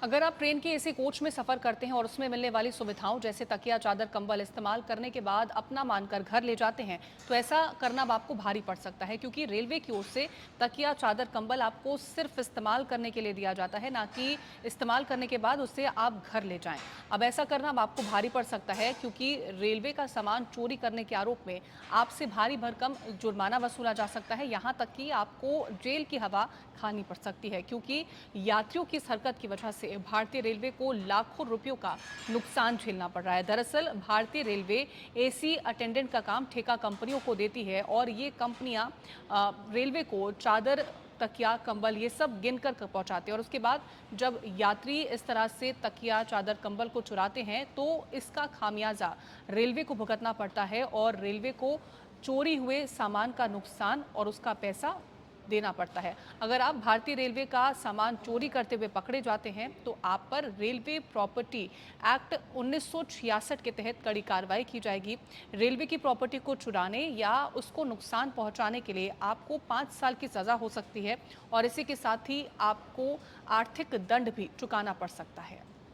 अगर आप ट्रेन के एसी कोच में सफर करते हैं और उसमें मिलने वाली सुविधाओं जैसे तकिया, चादर, कंबल इस्तेमाल करने के बाद अपना मानकर घर ले जाते हैं, तो ऐसा करना अब आपको भारी पड़ सकता है, क्योंकि रेलवे की ओर से तकिया, चादर, कंबल आपको सिर्फ इस्तेमाल करने के लिए दिया जाता है, ना कि इस्तेमाल करने के बाद उससे आप घर ले जाएं। अब ऐसा करना अब आपको भारी पड़ सकता है, क्योंकि रेलवे का सामान चोरी करने के आरोप में आपसे भारी भरकम जुर्माना वसूला जा सकता है। यहाँ तक कि आपको जेल की हवा खानी पड़ सकती है, क्योंकि यात्रियों की इस हरकत की वजह से भारतीय रेलवे को लाखों रुपयों का नुकसान झेलना पड़ रहा है। दरअसल भारतीय रेलवे एसी अटेंडेंट का काम ठेका कंपनियों को देती है और ये कंपनियां रेलवे को चादर, तकिया, कंबल ये सब गिनकर पहुंचाते हैं और उसके बाद जब यात्री इस तरह से तकिया, चादर, कंबल को चुराते हैं तो इसका खामियाजा रेलवे को भुगतना पड़ता है और रेलवे को चोरी हुए सामान का नुकसान और उसका पैसा देना पड़ता है। अगर आप भारतीय रेलवे का सामान चोरी करते हुए पकड़े जाते हैं तो आप पर रेलवे प्रॉपर्टी एक्ट 1966 के तहत कड़ी कार्रवाई की जाएगी। रेलवे की प्रॉपर्टी को चुराने या उसको नुकसान पहुंचाने के लिए आपको 5 साल की सजा हो सकती है और इसी के साथ ही आपको आर्थिक दंड भी चुकाना पड़ सकता है।